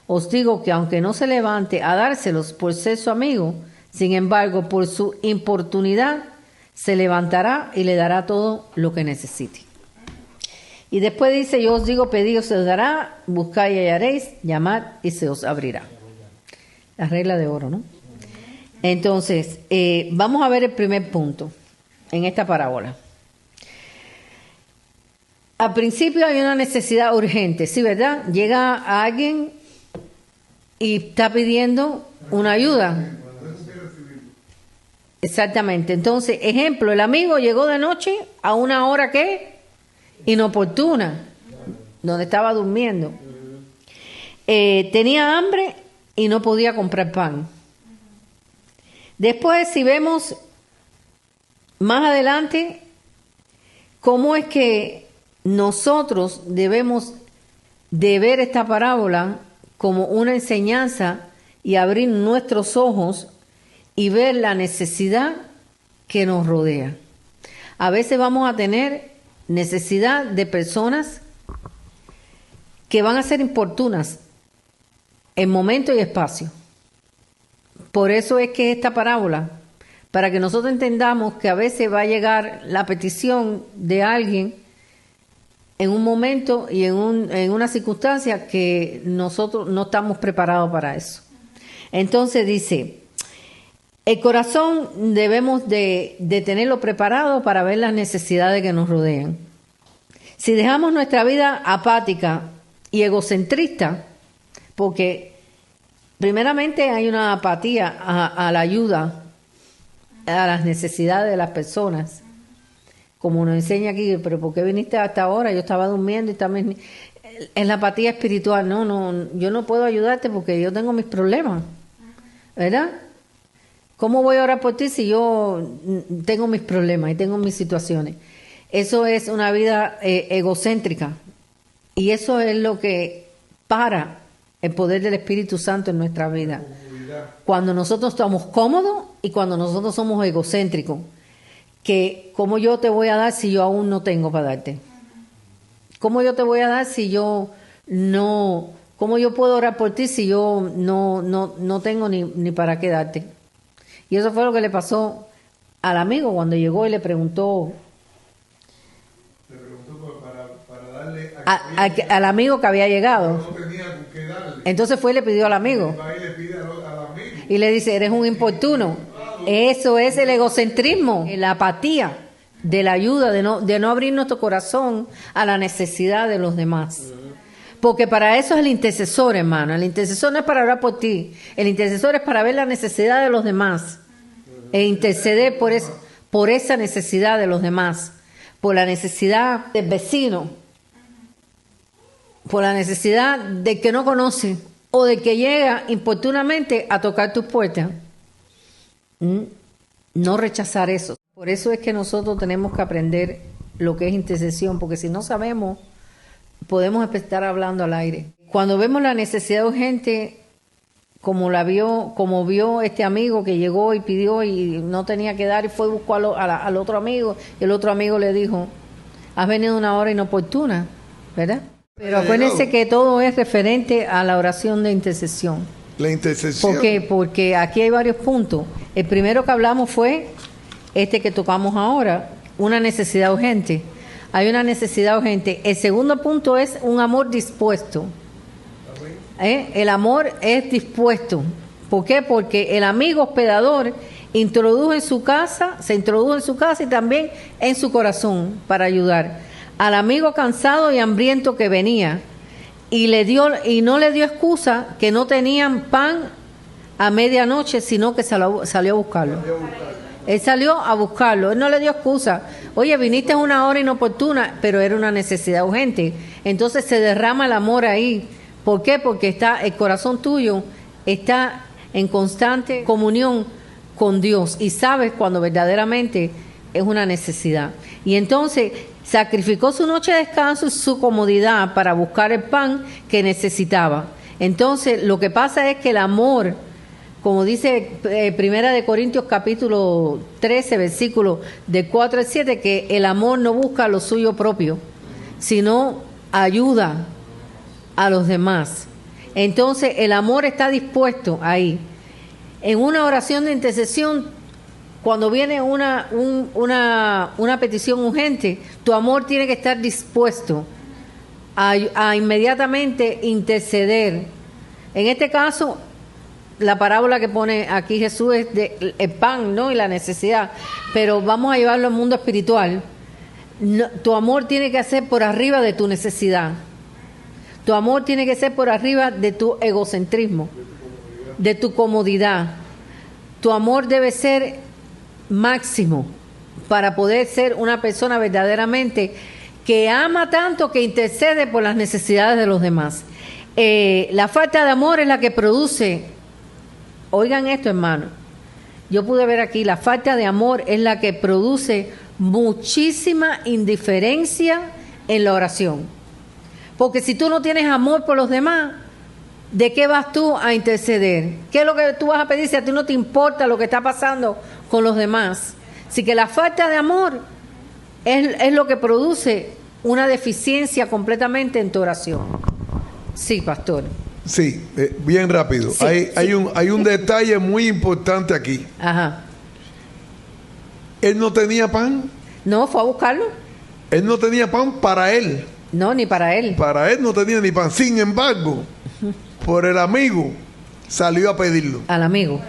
Os digo que aunque no se levante a dárselos por ser su amigo, sin embargo, por su importunidad, se levantará y le dará todo lo que necesite. Y después dice, yo os digo, pedid, os dará, buscad y hallaréis, llamad y se os abrirá. La regla de oro, ¿no? Entonces, vamos a ver el primer punto en esta parábola. Al principio hay una necesidad urgente, ¿sí, verdad? Llega a alguien y está pidiendo una ayuda. Exactamente. Entonces, ejemplo, el amigo llegó de noche a una hora que inoportuna, donde estaba durmiendo. Tenía hambre y no podía comprar pan. Después, si vemos más adelante, cómo es que nosotros debemos de ver esta parábola como una enseñanza y abrir nuestros ojos y ver la necesidad que nos rodea. A veces vamos a tener necesidad de personas que van a ser importunas en momento y espacio. Por eso es que esta parábola, para que nosotros entendamos que a veces va a llegar la petición de alguien en un momento y en una circunstancia que nosotros no estamos preparados para eso. Entonces dice, el corazón debemos de tenerlo preparado para ver las necesidades que nos rodean. Si dejamos nuestra vida apática y egocentrista, porque primeramente hay una apatía a la ayuda, a las necesidades de las personas, como nos enseña aquí, pero ¿por qué viniste hasta ahora? Yo estaba durmiendo y también en la apatía espiritual, no, yo no puedo ayudarte porque yo tengo mis problemas, ¿verdad? ¿Cómo voy a orar por ti si yo tengo mis problemas y tengo mis situaciones? Eso es una vida egocéntrica y eso es lo que para el poder del Espíritu Santo en nuestra vida. Cuando nosotros estamos cómodos y cuando nosotros somos egocéntricos, que ¿cómo yo te voy a dar si yo aún no tengo para darte? ¿Cómo yo te voy a dar si yo no? ¿Cómo yo puedo orar por ti si yo no tengo ni para qué darte? Y eso fue lo que le pasó al amigo cuando llegó y le preguntó. Le preguntó para darle al amigo que había llegado. No tenía con qué darle. Entonces fue y le pidió al amigo. Y le pide al amigo. Y le dice, eres un importuno. Eso es el egocentrismo, la apatía de la ayuda, de no abrir nuestro corazón a la necesidad de los demás. Porque para eso es el intercesor, hermano. El intercesor no es para orar por ti. El intercesor es para ver la necesidad de los demás e interceder por esa necesidad de los demás, por la necesidad del vecino, por la necesidad del que no conoce o del que llega importunamente a tocar tus puertas. No rechazar eso. Por eso es que nosotros tenemos que aprender lo que es intercesión, porque si no sabemos, podemos estar hablando al aire. Cuando vemos la necesidad urgente, como vio este amigo que llegó y pidió y no tenía que dar y fue a buscar al otro amigo, y el otro amigo le dijo, has venido una hora inoportuna, ¿verdad? Pero acuérdense que todo es referente a la oración de intercesión. La intercesión. ¿Por qué? Porque aquí hay varios puntos. El primero que hablamos fue este que tocamos ahora, una necesidad urgente. Hay una necesidad urgente. El segundo punto es un amor dispuesto. El amor es dispuesto. ¿Por qué? Porque el amigo hospedador se introdujo en su casa y también en su corazón para ayudar al amigo cansado y hambriento que venía. Y no le dio excusa que no tenían pan a medianoche, sino que salió a buscarlo. Él salió a buscarlo, él no le dio excusa. Oye, viniste a una hora inoportuna, pero era una necesidad urgente. Entonces se derrama el amor ahí. ¿Por qué? Porque el corazón tuyo está en constante comunión con Dios y sabes cuando verdaderamente es una necesidad. Y entonces sacrificó su noche de descanso y su comodidad para buscar el pan que necesitaba. Entonces lo que pasa es que el amor, como dice Primera de Corintios capítulo 13, versículo de 4 al 7, que el amor no busca lo suyo propio, sino ayuda a los demás. Entonces el amor está dispuesto ahí. En una oración de intercesión, cuando viene una petición urgente, tu amor tiene que estar dispuesto a inmediatamente interceder. En este caso, la parábola que pone aquí Jesús es de el pan, ¿no? Y la necesidad. Pero vamos a llevarlo al mundo espiritual. No, tu amor tiene que ser por arriba de tu necesidad. Tu amor tiene que ser por arriba de tu egocentrismo, de tu comodidad. Tu amor debe ser máximo para poder ser una persona verdaderamente que ama tanto que intercede por las necesidades de los demás. La falta de amor es la que produce, oigan esto, hermano, yo pude ver aquí, la falta de amor es la que produce muchísima indiferencia en la oración. Porque si tú no tienes amor por los demás, ¿de qué vas tú a interceder? ¿Qué es lo que tú vas a pedir si a ti no te importa lo que está pasando con los demás? Así que la falta de amor es lo que produce una deficiencia completamente en tu oración. Sí, pastor. Sí, bien rápido. Sí, hay un detalle muy importante aquí. Ajá. ¿Él no tenía pan? No, fue a buscarlo. Él no tenía pan para él. No, ni para él. Para él no tenía ni pan. Sin embargo, por el amigo salió a pedirlo. Al amigo.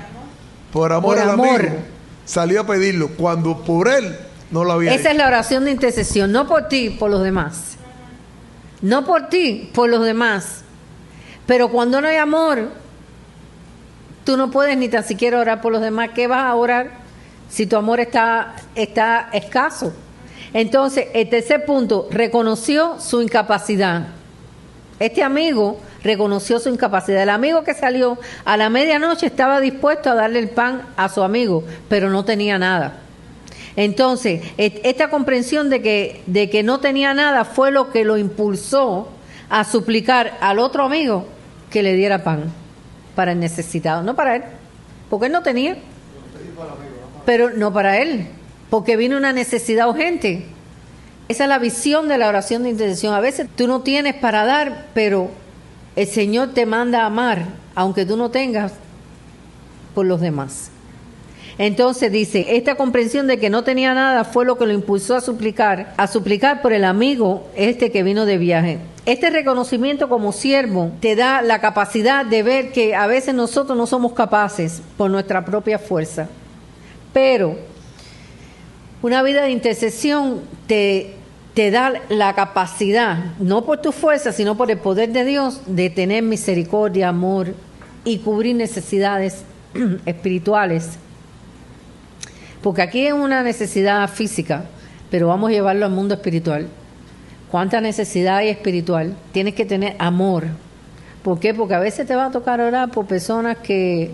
Por amor al amigo salió a pedirlo. Cuando por él no lo había hecho. Es la oración de intercesión. No por ti, por los demás. No por ti, por los demás. Pero cuando no hay amor, tú no puedes ni tan siquiera orar por los demás. ¿Qué vas a orar si tu amor está escaso? Entonces, el tercer punto, reconoció su incapacidad. Este amigo reconoció su incapacidad. El amigo que salió a la medianoche estaba dispuesto a darle el pan a su amigo, pero no tenía nada. Entonces, esta comprensión de que no tenía nada fue lo que lo impulsó a suplicar al otro amigo que le diera pan para el necesitado, no para él, porque él no tenía, pero no para él, porque vino una necesidad urgente. Esa es la visión de la oración de intercesión. A veces tú no tienes para dar, pero el Señor te manda a amar, aunque tú no tengas, por los demás. Entonces dice, esta comprensión de que no tenía nada fue lo que lo impulsó a suplicar por el amigo que vino de viaje. Este reconocimiento como siervo te da la capacidad de ver que a veces nosotros no somos capaces por nuestra propia fuerza. Pero una vida de intercesión te da la capacidad, no por tu fuerza, sino por el poder de Dios, de tener misericordia, amor y cubrir necesidades espirituales. Porque aquí es una necesidad física, pero vamos a llevarlo al mundo espiritual. ¿Cuánta necesidad hay espiritual? Tienes que tener amor. ¿Por qué? Porque a veces te va a tocar orar por personas que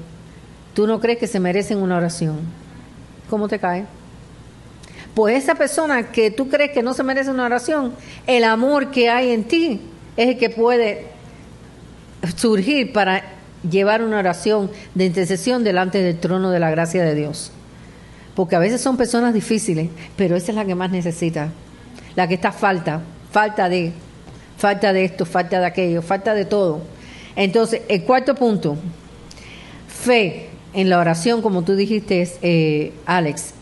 tú no crees que se merecen una oración. ¿Cómo te cae? Pues esa persona que tú crees que no se merece una oración, el amor que hay en ti es el que puede surgir para llevar una oración de intercesión delante del trono de la gracia de Dios. Porque a veces son personas difíciles, pero esa es la que más necesita. La que está falta de esto, falta de aquello, falta de todo. Entonces, el cuarto punto, fe en la oración, como tú dijiste, Alex.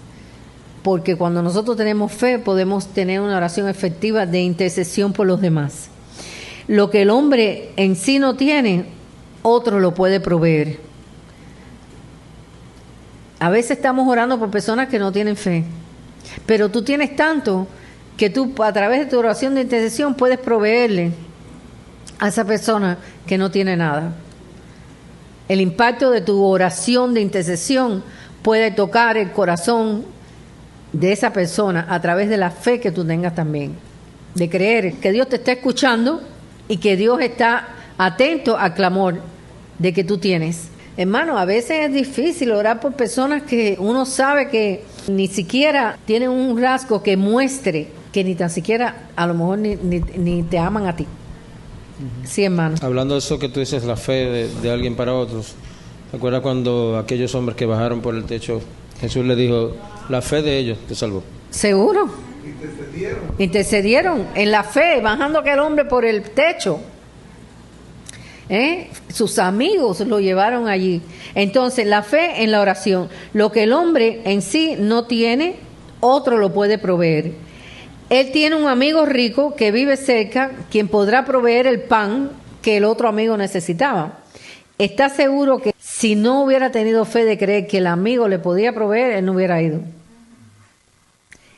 Porque cuando nosotros tenemos fe, podemos tener una oración efectiva de intercesión por los demás. Lo que el hombre en sí no tiene, otro lo puede proveer. A veces estamos orando por personas que no tienen fe, pero tú tienes tanto que tú a través de tu oración de intercesión puedes proveerle a esa persona que no tiene nada. El impacto de tu oración de intercesión puede tocar el corazón de esa persona a través de la fe que tú tengas también. De creer que Dios te está escuchando y que Dios está atento al clamor de que tú tienes. Hermano, a veces es difícil orar por personas que uno sabe que ni siquiera tienen un rasgo que muestre que ni tan siquiera a lo mejor ni te aman a ti. Sí, hermano. Hablando de eso que tú dices, la fe de alguien para otros, ¿te acuerdas cuando aquellos hombres que bajaron por el techo, Jesús les dijo, la fe de ellos te salvó? Seguro. Intercedieron en la fe, bajando aquel hombre por el techo. Sus amigos lo llevaron allí. Entonces, la fe en la oración. Lo que el hombre en sí no tiene, otro lo puede proveer. Él tiene un amigo rico que vive cerca, quien podrá proveer el pan que el otro amigo necesitaba. Está seguro que si no hubiera tenido fe de creer que el amigo le podía proveer, él no hubiera ido.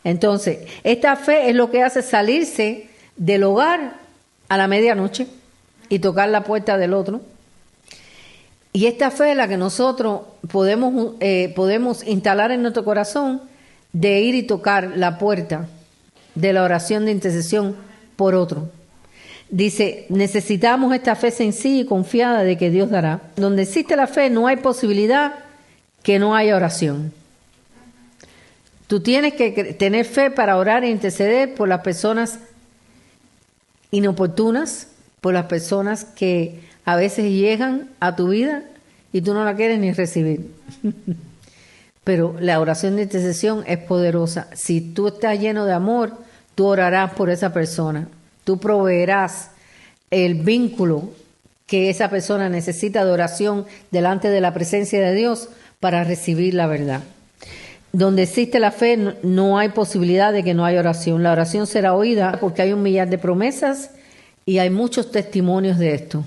Entonces, esta fe es lo que hace salirse del hogar a la medianoche y tocar la puerta del otro. Y esta fe es la que nosotros podemos instalar en nuestro corazón, de ir y tocar la puerta de la oración de intercesión por otro. Dice, necesitamos esta fe sencilla y confiada de que Dios dará. Donde existe la fe no hay posibilidad que no haya oración. Tú tienes que tener fe para orar e interceder por las personas inoportunas, por las personas que a veces llegan a tu vida y tú no la quieres ni recibir. Pero la oración de intercesión es poderosa. Si tú estás lleno de amor, tú orarás por esa persona. Tú proveerás el vínculo que esa persona necesita de oración delante de la presencia de Dios para recibir la verdad. Donde existe la fe no hay posibilidad de que no haya oración. La oración será oída porque hay 1 millar de promesas y hay muchos testimonios de esto.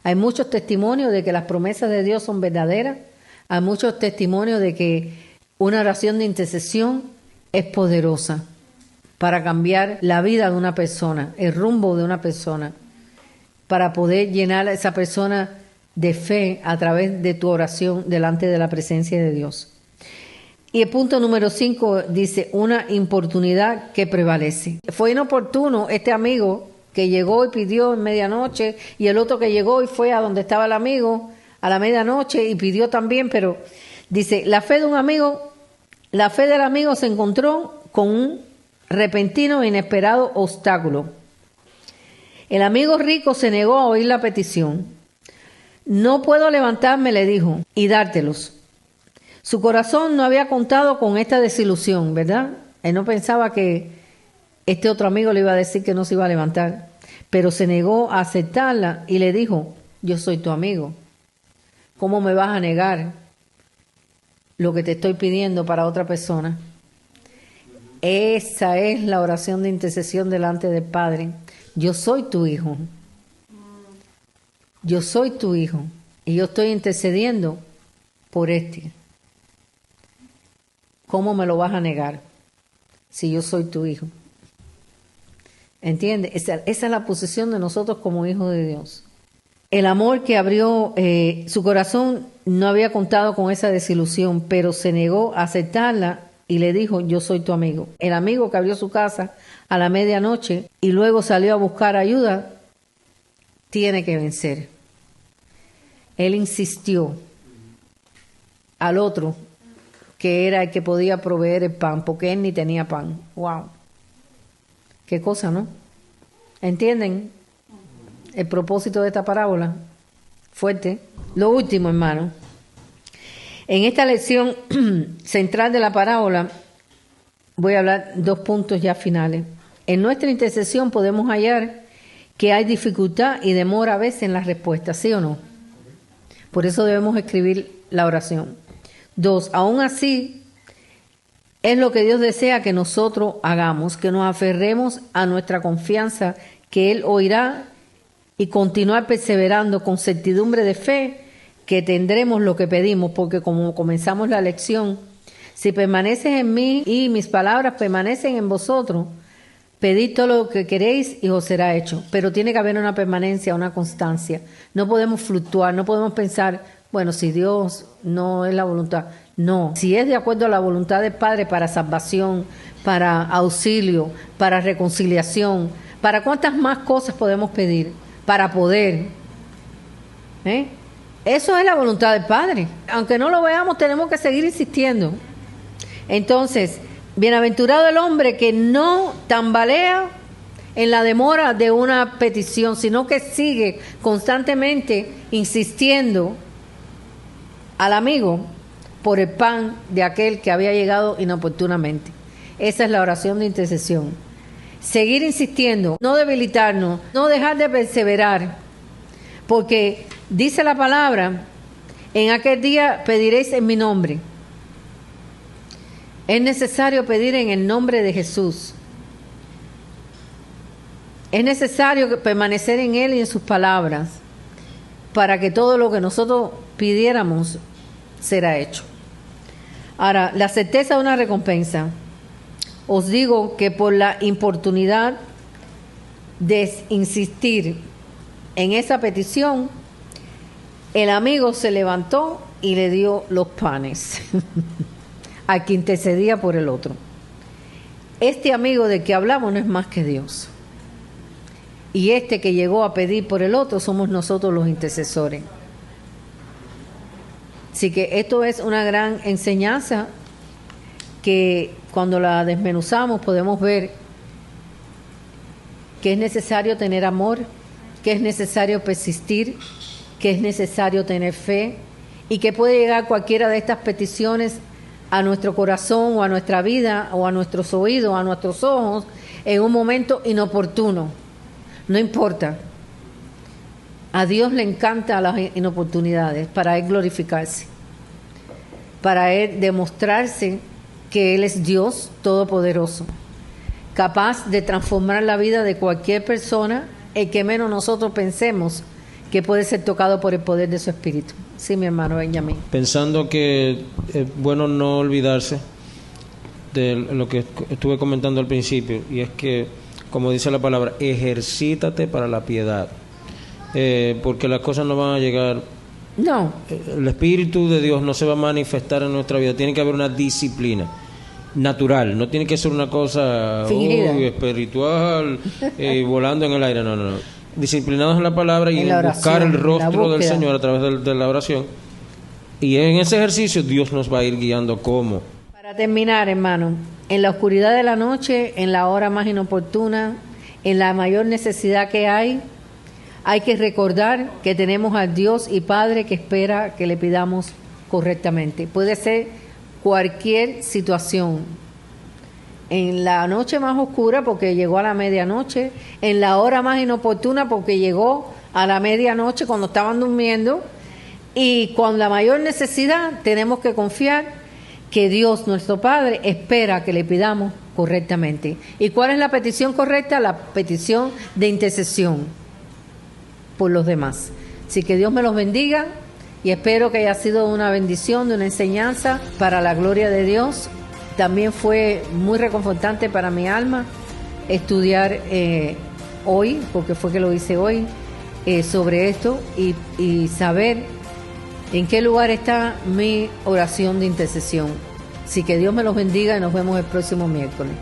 Hay muchos testimonios de que las promesas de Dios son verdaderas. Hay muchos testimonios de que una oración de intercesión es poderosa para cambiar la vida de una persona, el rumbo de una persona, para poder llenar a esa persona de fe a través de tu oración delante de la presencia de Dios. Y el punto número 5 dice, una importunidad que prevalece. Fue inoportuno este amigo que llegó y pidió en medianoche, y el otro que llegó y fue a donde estaba el amigo a la medianoche y pidió también, pero dice, la fe del amigo se encontró con un repentino e inesperado obstáculo. El amigo rico se negó a oír la petición. No puedo levantarme, le dijo, y dártelos. Su corazón no había contado con esta desilusión, ¿verdad? Él no pensaba que este otro amigo le iba a decir que no se iba a levantar, pero se negó a aceptarla y le dijo, yo soy tu amigo. ¿Cómo me vas a negar lo que te estoy pidiendo para otra persona? Esa es la oración de intercesión delante del Padre. Yo soy tu hijo. Yo soy tu hijo. Y yo estoy intercediendo por este. ¿Cómo me lo vas a negar si yo soy tu hijo? ¿Entiendes? Esa es la posición de nosotros como hijos de Dios. El amor que abrió su corazón no había contado con esa desilusión, pero se negó a aceptarla y le dijo, yo soy tu amigo. El amigo que abrió su casa a la medianoche y luego salió a buscar ayuda, tiene que vencer. Él insistió al otro, que era el que podía proveer el pan, porque él ni tenía pan. ¡Wow! Qué cosa, ¿no? ¿Entienden el propósito de esta parábola? Fuerte. Lo último, hermano. En esta lección central de la parábola voy a hablar 2 puntos ya finales. En nuestra intercesión podemos hallar que hay dificultad y demora a veces en las respuestas, ¿sí o no? Por eso debemos escribir la oración. 2, aún así, es lo que Dios desea que nosotros hagamos, que nos aferremos a nuestra confianza, que Él oirá y continuar perseverando con certidumbre de fe que tendremos lo que pedimos, porque como comenzamos la lección, si permaneces en mí y mis palabras permanecen en vosotros, pedid todo lo que queréis y os será hecho. Pero tiene que haber una permanencia, una constancia. No podemos fluctuar, no podemos pensar, Bueno, si Dios no es la voluntad, no. Si es de acuerdo a la voluntad del Padre para salvación, para auxilio, para reconciliación, para cuántas más cosas podemos pedir, para poder. Eso es la voluntad del Padre. Aunque no lo veamos, tenemos que seguir insistiendo. Entonces, bienaventurado el hombre que no tambalea en la demora de una petición, sino que sigue constantemente insistiendo al amigo por el pan de aquel que había llegado inoportunamente. Esa es la oración de intercesión. Seguir insistiendo, no debilitarnos, no dejar de perseverar, porque dice la palabra, en aquel día pediréis en mi nombre. Es necesario pedir en el nombre de Jesús. Es necesario permanecer en Él y en sus palabras para que todo lo que nosotros pidiéramos será hecho. Ahora, la certeza de una recompensa. Os digo que por la importunidad de insistir en esa petición, el amigo se levantó y le dio los panes a quien intercedía por el otro. Este amigo del que hablamos no es más que Dios. Y este que llegó a pedir por el otro somos nosotros los intercesores. Así que esto es una gran enseñanza que cuando la desmenuzamos podemos ver que es necesario tener amor, que es necesario persistir, que es necesario tener fe y que puede llegar cualquiera de estas peticiones a nuestro corazón o a nuestra vida o a nuestros oídos, a nuestros ojos en un momento inoportuno. No importa. A Dios le encantan las inoportunidades para Él glorificarse, para Él demostrarse que Él es Dios todopoderoso, capaz de transformar la vida de cualquier persona, el que menos nosotros pensemos que puede ser tocado por el poder de su Espíritu. Sí, mi hermano Benjamín. Pensando que es bueno no olvidarse de lo que estuve comentando al principio, y es que, como dice la palabra, ejercítate para la piedad, porque las cosas no van a llegar. No. El Espíritu de Dios no se va a manifestar en nuestra vida. Tiene que haber una disciplina natural. No tiene que ser una cosa espiritual, volando en el aire. No. Disciplinados en la palabra y en buscar el rostro del Señor a través de la oración. Y en ese ejercicio Dios nos va a ir guiando cómo. Para terminar, hermano, en la oscuridad de la noche, en la hora más inoportuna, en la mayor necesidad que hay que recordar que tenemos al Dios y Padre que espera que le pidamos correctamente. Puede ser cualquier situación. En la noche más oscura porque llegó a la medianoche, en la hora más inoportuna porque llegó a la medianoche cuando estaban durmiendo, y con la mayor necesidad tenemos que confiar que Dios, nuestro Padre, espera que le pidamos correctamente. ¿Y cuál es la petición correcta? La petición de intercesión por los demás. Así que Dios me los bendiga y espero que haya sido una bendición, de una enseñanza para la gloria de Dios. También fue muy reconfortante para mi alma estudiar hoy, porque fue que lo hice hoy, sobre esto y saber en qué lugar está mi oración de intercesión. Así que Dios me los bendiga y nos vemos el próximo miércoles.